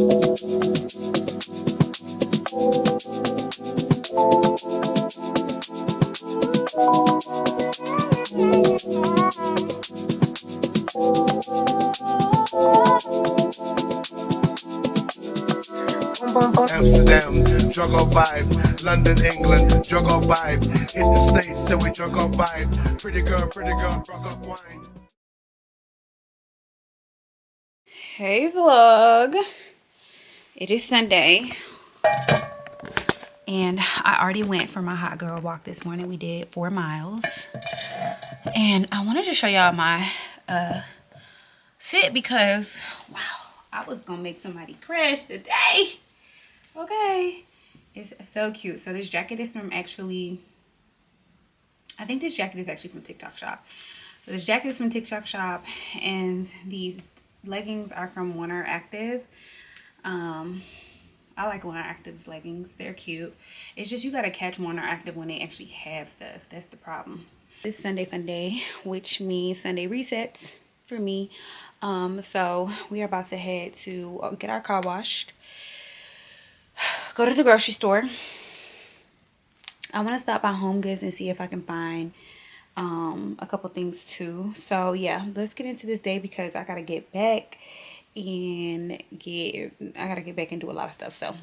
Amsterdam, drug or vibe. London, England, drug or vibe. Hit the States, so we drug or vibe. Pretty girl, rock up wine. Hey vlog, it is Sunday and I already went for my hot girl walk this morning. We did 4 miles and I wanted to show y'all my fit because wow, I was gonna make somebody crash today. Okay, it's so cute. So this jacket is from I think this jacket is actually from Tik Tok shop. So this jacket is from Tik Tok shop and these leggings are from Warner Active. I like Warner Active's leggings. They're cute. It's just you gotta catch Warner Active when they actually have stuff. That's the problem. It's Sunday fun day, which means Sunday resets for me. So we are about to head to get our car washed, go to the grocery store. I want to stop by Home Goods and see if I can find a couple things too. So yeah, let's get into this day because I gotta get back and do a lot of stuff. So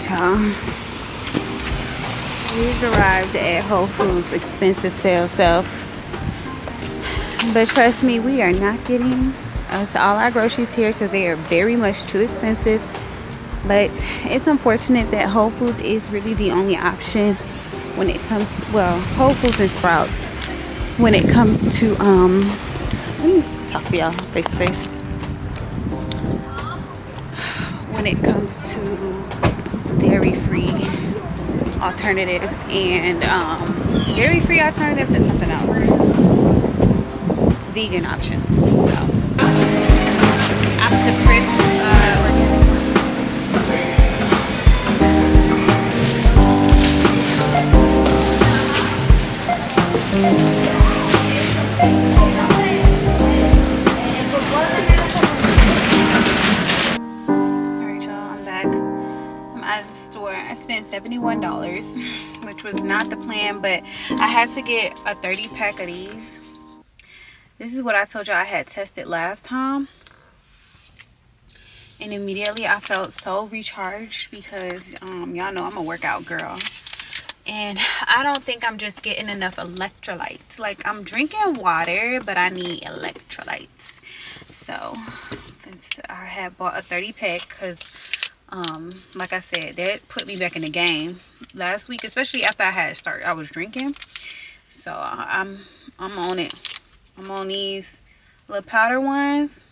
y'all, we've arrived at Whole Foods expensive sale self, but trust me, we are not getting us all our groceries here because they are very much too expensive. But it's unfortunate that Whole Foods is really the only option when it comes, well, Whole Foods and Sprouts when it comes to let me talk to y'all face to face. When it comes to dairy-free alternatives and dairy-free alternatives and something else, vegan options. So after Chris spent $71, which was not the plan, but I had to get a 30 pack of these. This is what I told you I had tested last time, and immediately I felt so recharged because y'all know I'm a workout girl, and I don't think I'm just getting enough electrolytes. Like, I'm drinking water, but I need electrolytes. So I had bought a 30 pack because like I said, that put me back in the game last week, especially after I was drinking. So I'm on it. I'm on these little powder ones,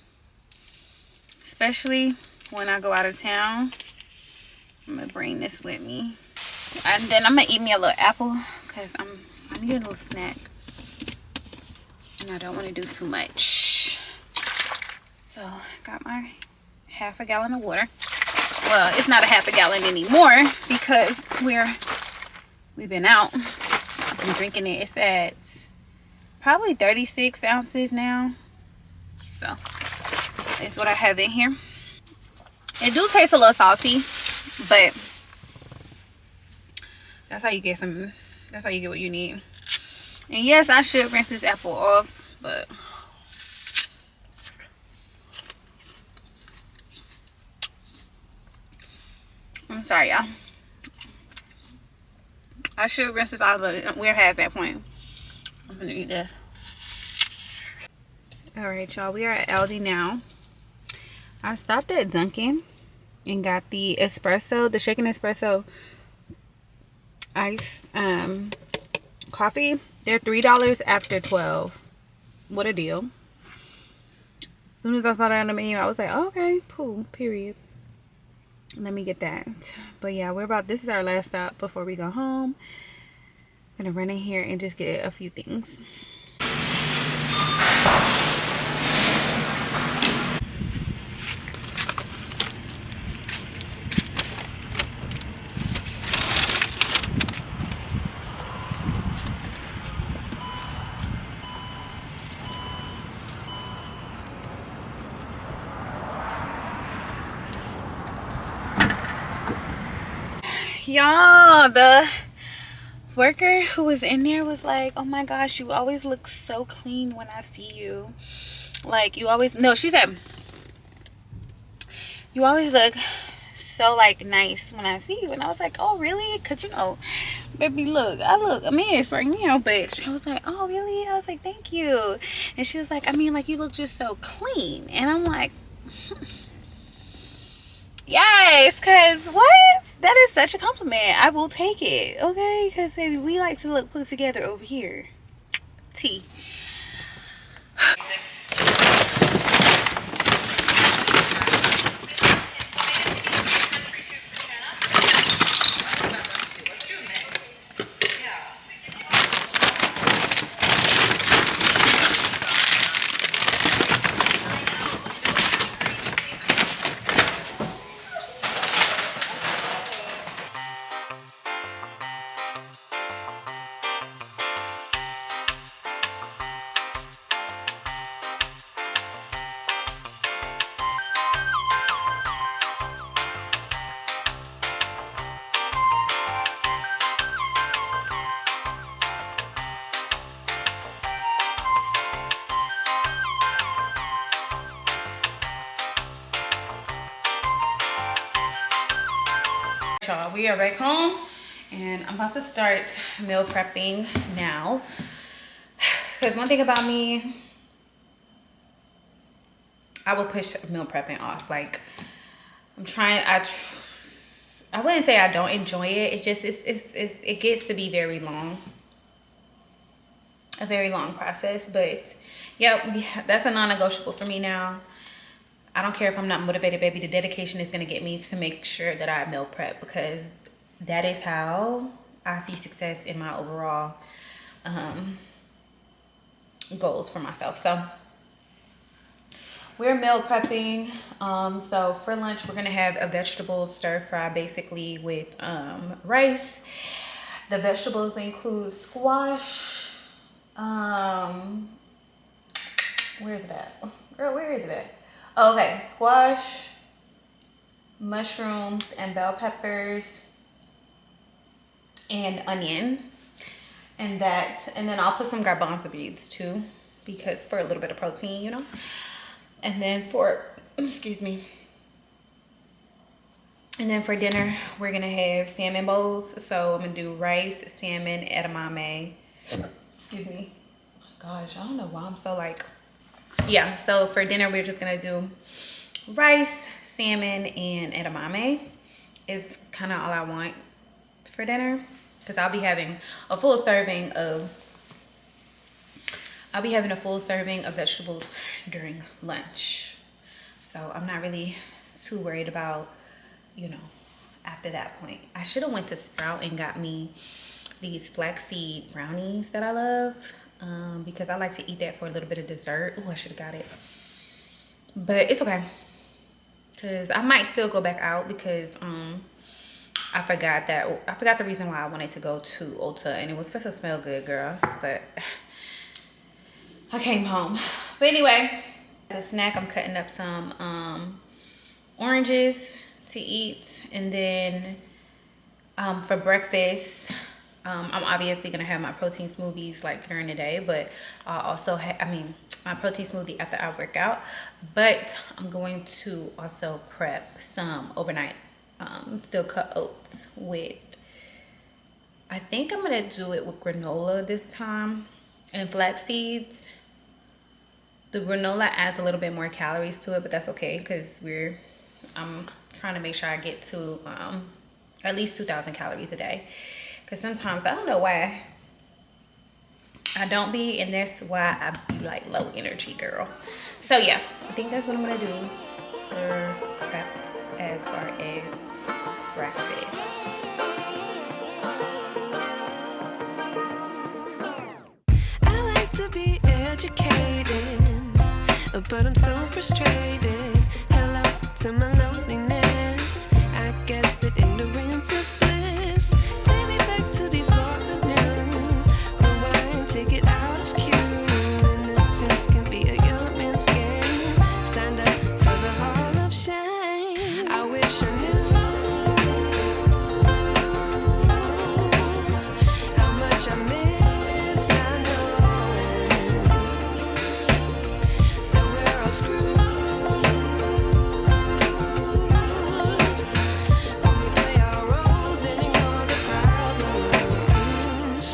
especially when I go out of town. I'm gonna bring this with me, and then I'm gonna eat me a little apple because I need a little snack and I don't want to do too much. So got my half a gallon of water. Well, it's not a half a gallon anymore because we've been out. I've been drinking it. It's at probably 36 ounces now. So it's what I have in here. It do taste a little salty, but that's how you get what you need. And yes, I should rinse this apple off, but I'm sorry, y'all. I should rinse this off, but we're past that point. I'm gonna eat this. All right, y'all, we are at Aldi now. I stopped at Dunkin' and got the espresso, the shaken espresso iced coffee. They're $3 after 12. What a deal. As soon as I saw that on the menu, I was like, oh, okay, cool, period. Let me get that. But yeah, this is our last stop before we go home. I'm gonna run in here and just get a few things. Y'all, the worker who was in there was like, oh my gosh, you always look so clean when I see you. Like, you always, no, she said, you always look so like nice when I see you. And I was like, oh really? Because you know, baby, look, I look a mess right now. But she was like, oh really? I was like, thank you. And she was like, I mean, like, you look just so clean. And I'm like, yes, because what? That is such a compliment. I will take it, okay? Because baby, we like to look put together over here. T. Y'all, we are back home and I'm about to start meal prepping now, because one thing about me, I will push meal prepping off. Like, I'm trying, I wouldn't say I don't enjoy it. It's just it gets to be very long, a very long process. But yeah, that's a non-negotiable for me now. I don't care if I'm not motivated, baby. The dedication is gonna get me to make sure that I meal prep, because that is how I see success in my overall goals for myself. So we're meal prepping. So for lunch, we're gonna have a vegetable stir fry, basically with rice. The vegetables include squash. Where is it at? Girl, where is it at? Oh, okay, squash, mushrooms, and bell peppers, and onion, and then I'll put some garbanzo beans too, because for a little bit of protein, you know. And then excuse me. And then for dinner, we're gonna have salmon bowls. So I'm gonna do rice, salmon, edamame. Excuse me. Oh my gosh, I don't know why I'm so like. Yeah, so for dinner, we're just gonna do rice, salmon, and edamame. Is kind of all I want for dinner, because I'll be having a full serving of vegetables during lunch. So I'm not really too worried about, you know, after that point. I should have went to Sprout and got me these flaxseed brownies that I love, because I like to eat that for a little bit of dessert. Oh, I should have got it, but it's okay, because I might still go back out, because I forgot the reason why I wanted to go to Ulta, and it was supposed to smell good, girl, but I came home. But anyway, the snack, I'm cutting up some oranges to eat, and then for breakfast, I'm obviously gonna have my protein smoothies like during the day, but I also my protein smoothie after I work out. But I'm going to also prep some overnight still cut oats with, I think I'm gonna do it with granola this time, and flax seeds. The granola adds a little bit more calories to it, but that's okay because I'm trying to make sure I get to at least 2,000 calories a day. Because sometimes I don't know why I don't be, and that's why I be like low energy, girl. So yeah, I think that's what I'm gonna do for prep as far as breakfast. I like to be educated, but I'm so frustrated. Hello to my loneliness. I guess that ignorance is bliss. Take me back to before the noon. Rewind, take it out of cue. Innocence can be a young man's game. Signed up for the hall of shame. I wish I knew how much I miss not knowing that we're all screwed. When we play our roles and ignore the problems.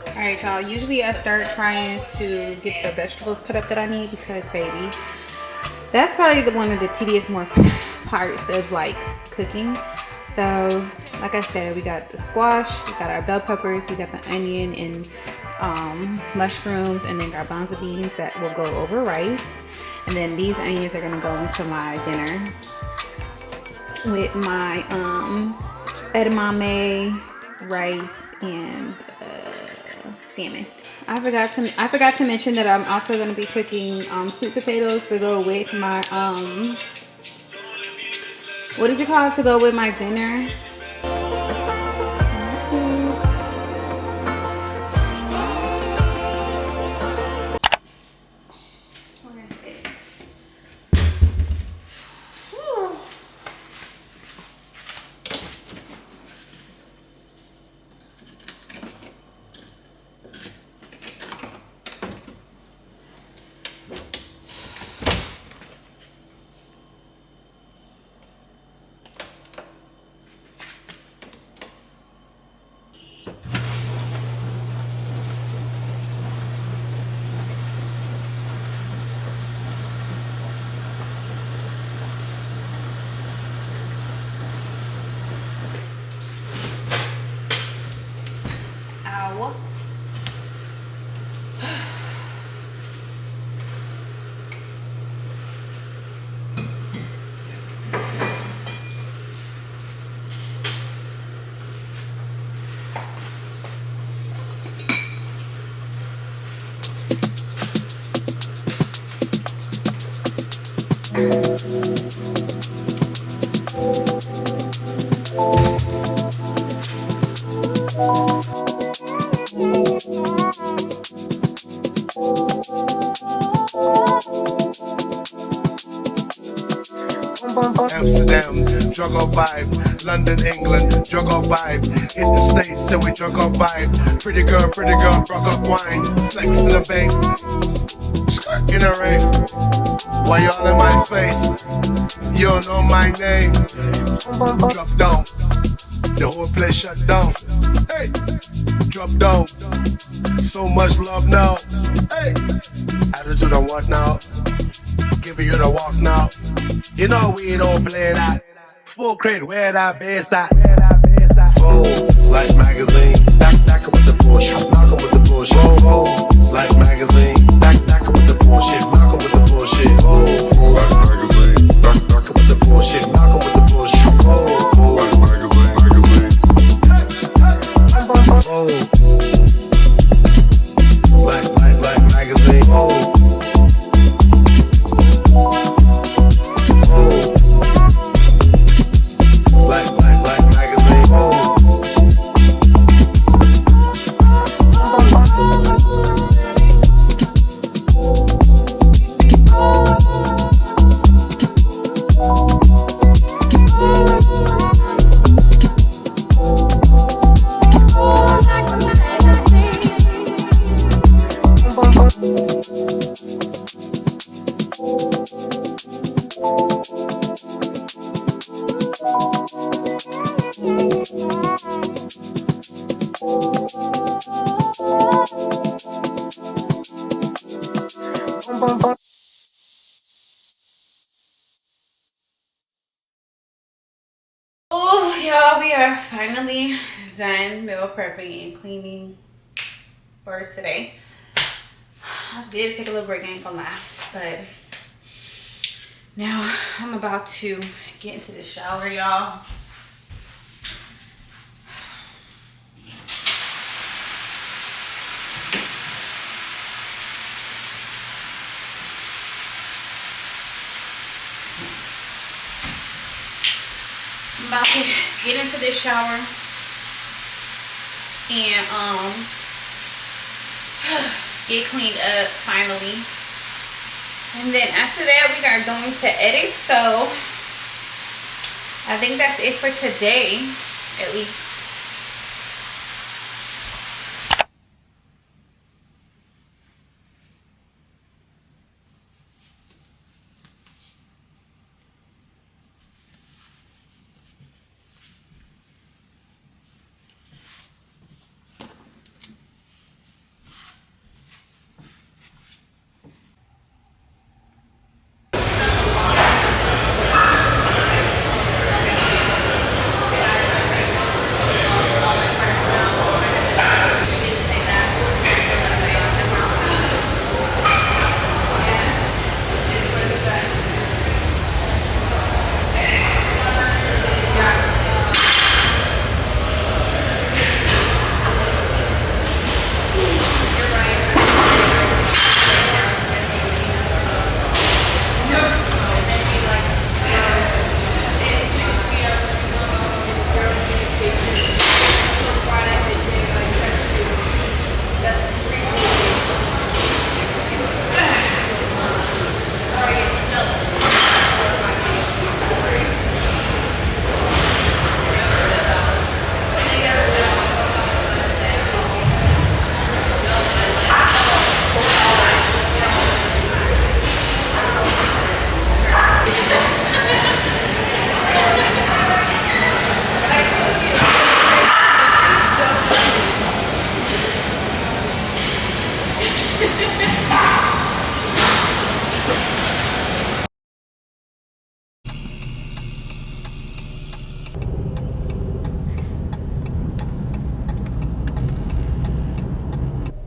All right, y'all. Usually I start trying to get the vegetables cut up that I need because, baby, that's probably one of the tedious more parts of like cooking. So, like I said, we got the squash, we got our bell peppers, we got the onion and mushrooms, and then garbanzo beans that will go over rice. And then these onions are gonna go into my dinner with my edamame, rice, and salmon. I forgot to mention that I'm also going to be cooking sweet potatoes to go with my what is it called, to go with my dinner. Where is it? Whew. Ow. Amsterdam, drug or vibe. London, England, drug or vibe. Hit the States, so we drug or vibe. Pretty girl, rock up wine. Flex to the bank. In a rave. Why y'all in my face? You don't know my name. Drop down. The whole place shut down. Hey, drop down. So much love now. Hey, attitude on what now? Giving you the walk now. You know we don't play that. Full crate, where that bass at? Fold like magazine. Back with the bullshit. Knock 'em with the bullshit. Fold like magazine. Back with the bullshit. Knock 'em with the bullshit. Fold like magazine. Back with the bullshit. Knock 'em with the bullshit. Fold like magazine. Fold like magazine. Fold. y'all, we are finally done meal prepping and cleaning for today. I did take a little break, I ain't gonna lie, but now I'm about to get into the shower, y'all. I'm about to get into this shower and get cleaned up finally. And then after that, we are going to edit. So I think that's it for today, at least.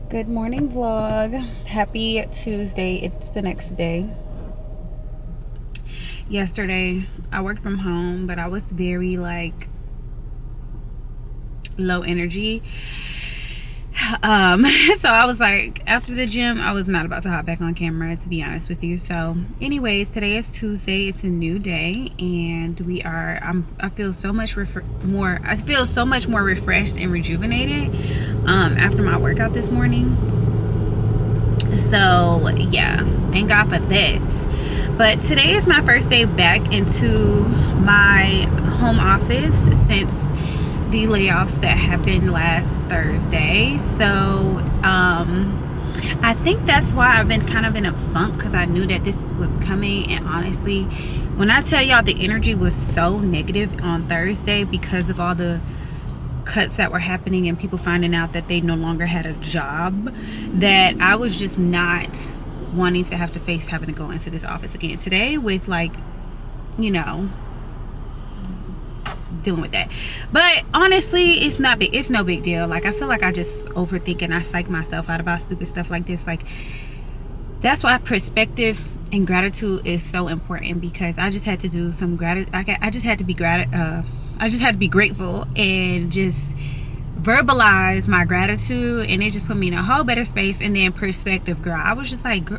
Good morning, vlog. Happy Tuesday. It's the next day. Yesterday I worked from home, but I was very like low energy. So I was like, after the gym, I was not about to hop back on camera, to be honest with you. So anyways, today is Tuesday. It's a new day, and I feel so much more refreshed and rejuvenated after my workout this morning. So yeah, thank God for that. But today is my first day back into my home office since the layoffs that happened last Thursday. So I think that's why I've been kind of in a funk, because I knew that this was coming. And honestly, when I tell y'all the energy was so negative on Thursday because of all the cuts that were happening and people finding out that they no longer had a job, that I was just not wanting to have to face having to go into this office again today with, like, you know, dealing with that. But honestly, it's no big deal. Like, I feel like I just overthink and I psych myself out about stupid stuff like this. Like, that's why perspective and gratitude is so important, because I just had to do some I just had to be grateful and just verbalize my gratitude, and it just put me in a whole better space. And then perspective, girl, I was just like,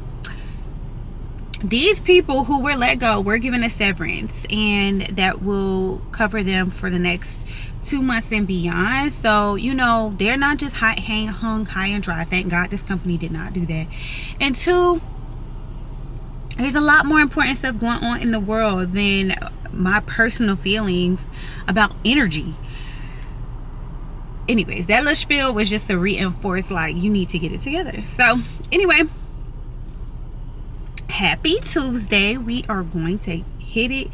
these people who were let go were given a severance, and that will cover them for the next 2 months and beyond. So, you know, they're not just hung high and dry. Thank God this company did not do that. And two, there's a lot more important stuff going on in the world than my personal feelings about energy. Anyways, that little spiel was just to reinforce, like, you need to get it together. So anyway, happy Tuesday. We are going to hit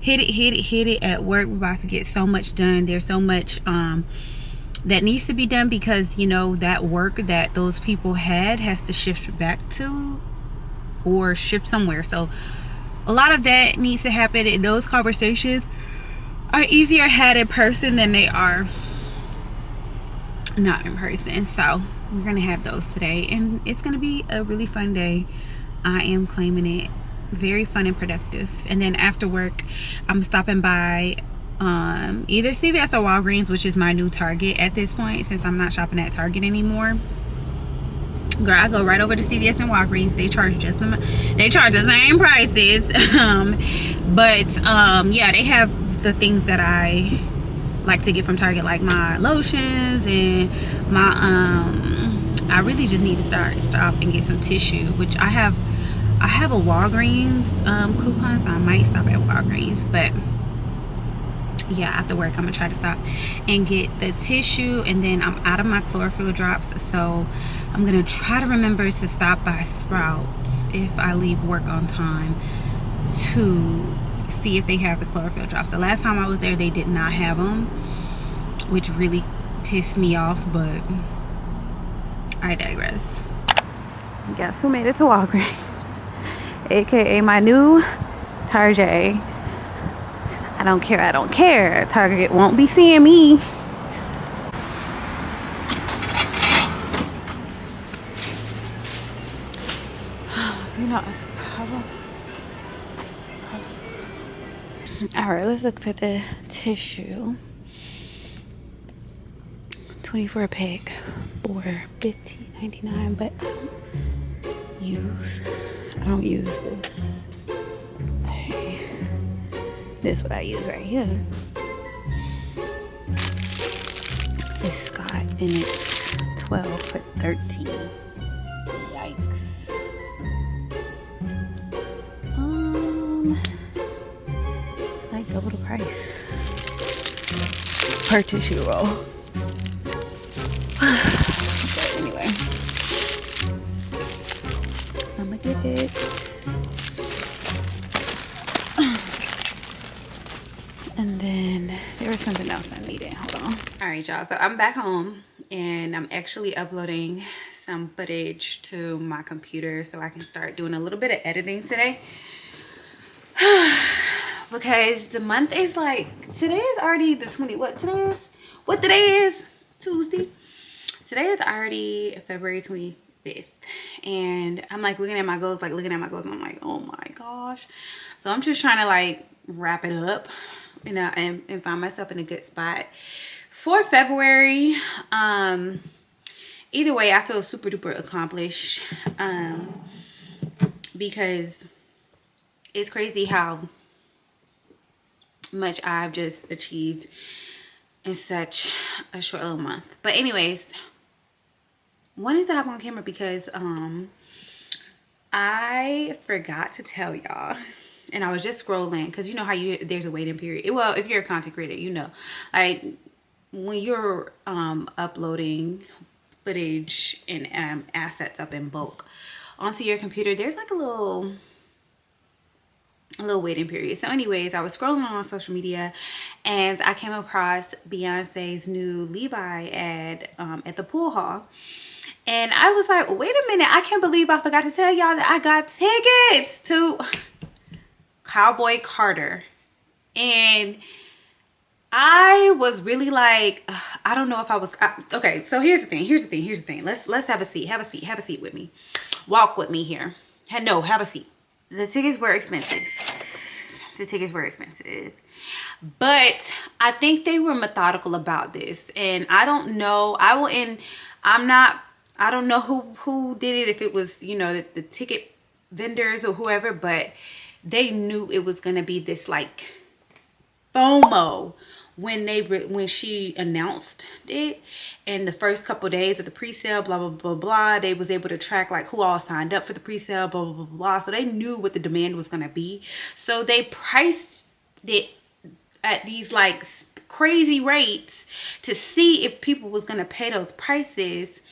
it at work. We're about to get so much done. There's so much that needs to be done, because, you know, that work that those people has to shift back to, or shift somewhere. So a lot of that needs to happen, in those conversations are easier had in person than they are not in person. So we're gonna have those today, and it's gonna be a really fun day. I am claiming it. Very fun and productive. And then after work, I'm stopping by either CVS or Walgreens, which is my new Target at this point, since I'm not shopping at Target anymore. Girl, I go right over to CVS and Walgreens. They charge the same prices. Yeah, they have the things that I like to get from Target, like my lotions and my I really just need to stop and get some tissue, which I have a Walgreens coupon, so I might stop at Walgreens. But yeah, after work I'm gonna try to stop and get the tissue, and then I'm out of my chlorophyll drops, so I'm gonna try to remember to stop by Sprouts if I leave work on time to see if they have the chlorophyll drops. The last time I was there, they did not have them, which really pissed me off, but I digress. Guess who made it to Walgreens? AKA my new Target. I don't care. Target won't be seeing me. You know, alright, let's look for the tissue. 24 pack for $15.99, but I don't use this. This is what I use right here. It's Scott, and it's 12 for $13. Yikes. It's like double the price per tissue roll. But anyway, I'm gonna get it. And then there was something else I needed. Hold on. All right, y'all. So I'm back home, and I'm actually uploading some footage to my computer so I can start doing a little bit of editing today. Because the month is like, today is already the 20. What today is? Tuesday. Today is already February 25th. And I'm like looking at my goals, and I'm like, oh my gosh. So I'm just trying to like wrap it up, you know, and find myself in a good spot for February. Either way, I feel super duper accomplished, because it's crazy how much I've just achieved in such a short little month. But anyways, wanted to hop on camera because I forgot to tell y'all, and I was just scrolling, because you know how there's a waiting period. Well, if you're a content creator, you know, like when you're uploading footage and assets up in bulk onto your computer, there's like a little waiting period. So anyways, I was scrolling on social media and I came across Beyonce's new Levi ad at the pool hall. And I was like, wait a minute, I can't believe I forgot to tell y'all that I got tickets to Cowboy Carter. And I was really like, I don't know if I was, okay, so here's the thing. Let's have a seat with me. Walk with me here. No, have a seat. The tickets were expensive. But I think they were methodical about this. And I don't know, I don't know who did it, if it was, you know, the ticket vendors or whoever, but they knew it was going to be this like FOMO when she announced it. And the first couple of days of the pre-sale, blah blah blah blah, they was able to track like who all signed up for the pre-sale, blah blah blah blah. So they knew what the demand was going to be, so they priced it at these like crazy rates to see if people was going to pay those prices,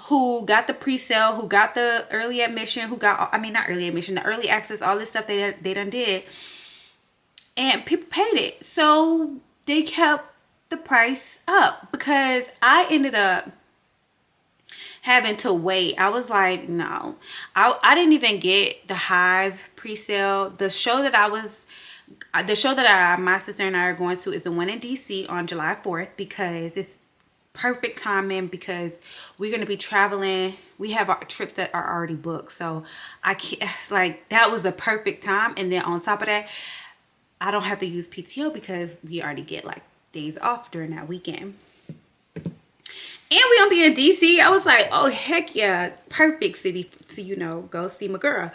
who got the pre-sale, who got the early admission, who got, I mean, not early admission, the early access, all this stuff they done did. And people paid it. So they kept the price up, because I ended up having to wait. I was like, no. I didn't even get the Hive pre-sale. The show that I was the show that my sister and I are going to is the one in DC on July 4th, because it's perfect timing, because we're going to be traveling. We have our trips that are already booked, so I can't, like, that was the perfect time. And then on top of that, I don't have to use PTO because we already get like days off during that weekend. And we gonna be in DC. I was like, oh heck yeah, perfect city to, you know, go see my girl.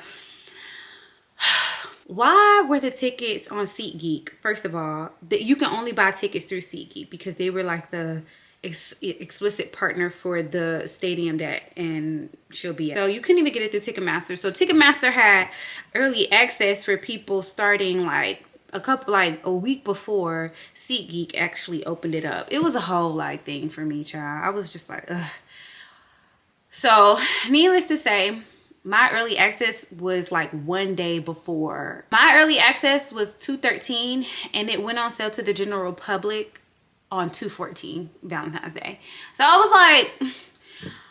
Why were the tickets on SeatGeek? First of all, you can only buy tickets through SeatGeek because they were like the explicit partner for the stadium that and she'll be at. So you couldn't even get it through Ticketmaster. So Ticketmaster had early access for people starting like a week before SeatGeek actually opened it up. It was a whole like thing for me, child. I was just like, ugh. So needless to say, my early access was like one day before. My early access was 2/13 and it went on sale to the general public on 2/14, Valentine's Day. So I was like,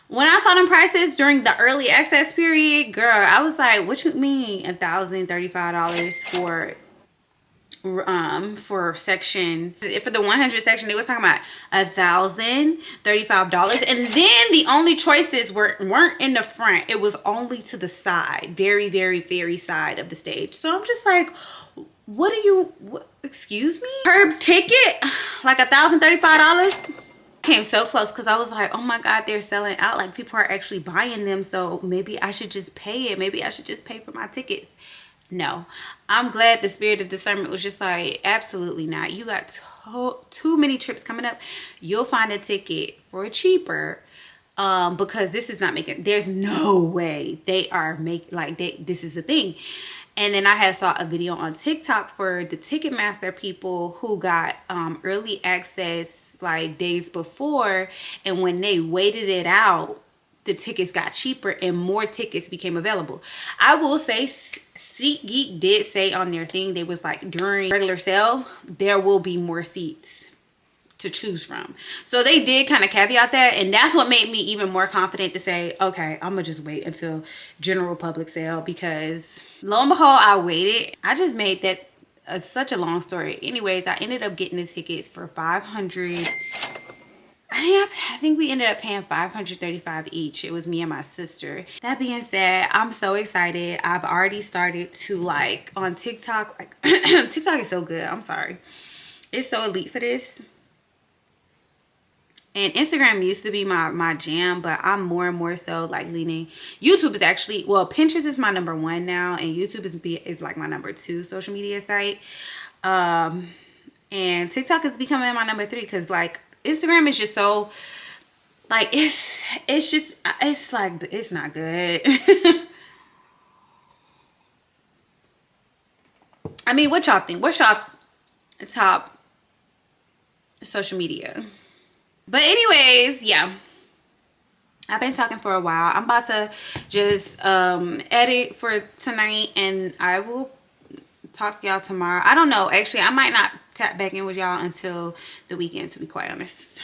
when I saw them prices during the early access period, girl, I was like, what you mean $1,035 for section, for the 100 section? They was talking about $1,035, and then the only choices weren't in the front. It was only to the side, very, very, very side of the stage. So I'm just like, what excuse me, per ticket, like $1,035. Came so close because I was like, oh my god, they're selling out, like people are actually buying them, so maybe I should just pay it. Maybe I should just pay for my tickets. No, I'm glad the spirit of discernment was just like, absolutely not. You got too many trips coming up. You'll find a ticket for cheaper, because this is not making, there's no way they are making, like, this is a thing. And then I had saw a video on TikTok for the Ticketmaster people who got early access like days before, and when they waited it out, the tickets got cheaper and more tickets became available. I will say SeatGeek did say on their thing, they was like, during regular sale there will be more seats to choose from. So they did kind of caveat that, and that's what made me even more confident to say, okay, I'm gonna just wait until general public sale, because lo and behold, I waited. I just made that such a long story. Anyways, I ended up getting the tickets for $500. I think we ended up paying $535 each. It was me and my sister. That being said, I'm so excited. I've already started to, like, on TikTok, like TikTok is so good. I'm sorry, it's so elite for this. And Instagram used to be my jam, but I'm more and more so like leaning. YouTube is actually, well, Pinterest is my #1 now, and YouTube is like my #2 social media site. And TikTok is becoming my #3 because like Instagram is just so like, it's like, it's not good. I mean, what y'all think? What's y'all top social media? But anyways, yeah, I've been talking for a while. I'm about to just edit for tonight, and I will talk to y'all tomorrow. I don't know, actually I might not tap back in with y'all until the weekend, to be quite honest.